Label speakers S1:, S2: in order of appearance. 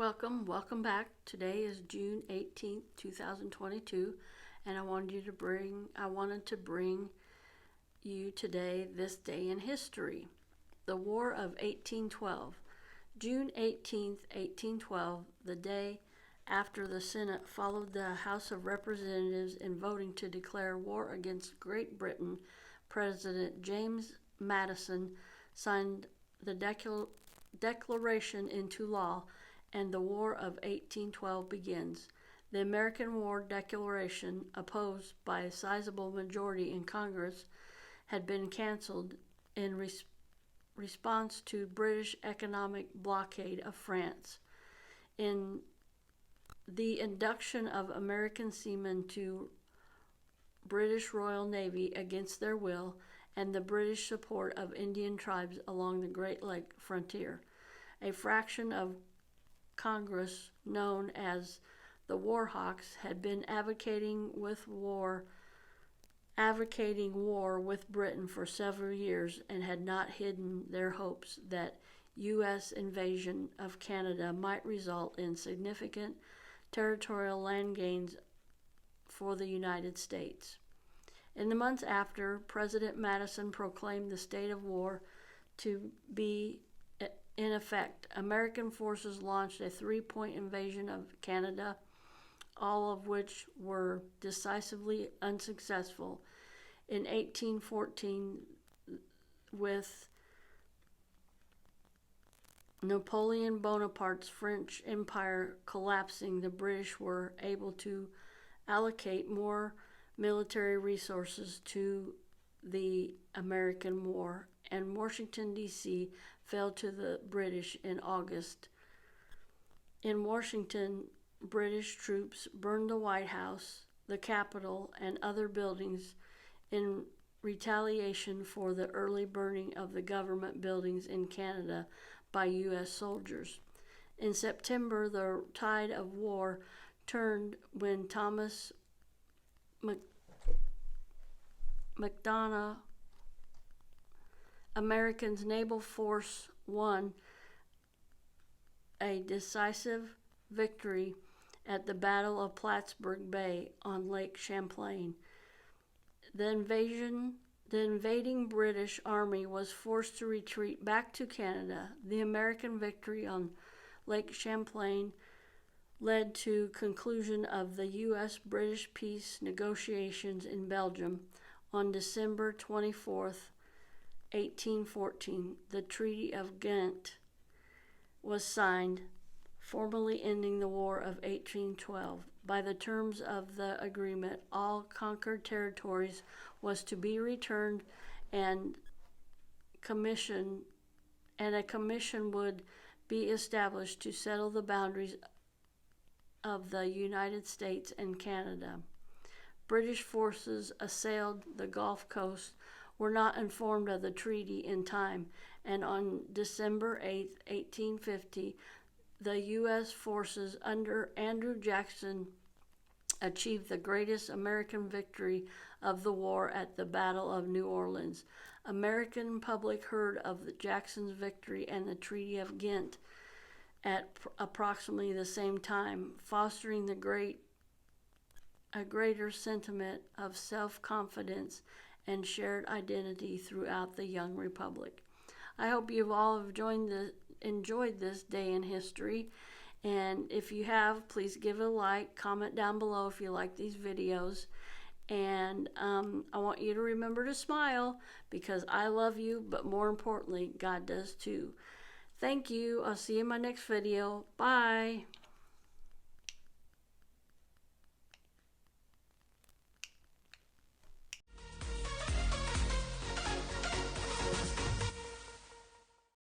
S1: Welcome back. Today is June 18th, 2022, and I wanted to bring you today this day in history. The War of 1812. June 18th, 1812, the day after the Senate followed the House of Representatives in voting to declare war against Great Britain, President James Madison signed the Declaration into law, and the War of 1812 begins. The American War Declaration, opposed by a sizable majority in Congress, had been canceled in response to British economic blockade of France. In the induction of American seamen to British Royal Navy against their will, and the British support of Indian tribes along the Great Lake frontier. A fraction of Congress, known as the War Hawks, had been advocating war with Britain for several years and had not hidden their hopes that U.S. invasion of Canada might result in significant territorial land gains for the United States. In the months after, President Madison proclaimed the state of war to be in effect. American forces launched a three-point invasion of Canada, all of which were decisively unsuccessful. In 1814, with Napoleon Bonaparte's French Empire collapsing, the British were able to allocate more military resources to the American War, and Washington, D.C. fell to the British in August. In Washington, British troops burned the White House, the Capitol, and other buildings in retaliation for the early burning of the government buildings in Canada by U.S. soldiers. In September, the tide of war turned when Thomas Macdonough, American's naval force, won a decisive victory at the Battle of Plattsburgh Bay on Lake Champlain. The invading British army was forced to retreat back to Canada. The American victory on Lake Champlain led to conclusion of the U.S.-British peace negotiations in Belgium on December 24th, 1814. The Treaty of Ghent was signed, formally ending the War of 1812. By the terms of the agreement, all conquered territories was to be returned, and a commission would be established to settle the boundaries of the United States and Canada. British forces assailed the Gulf Coast, were not informed of the treaty in time, and on December 8, 1850, the U.S. forces under Andrew Jackson achieved the greatest American victory of the war at the Battle of New Orleans. American public heard of Jackson's victory and the Treaty of Ghent at approximately the same time, fostering a greater sentiment of self-confidence and shared identity throughout the young republic. I hope you've all enjoyed this day in history, and if you have, please give it a like, comment down below if you like these videos, and I want you to remember to smile, because I love you, but more importantly, God does too. Thank you. I'll see you in my next video. Bye.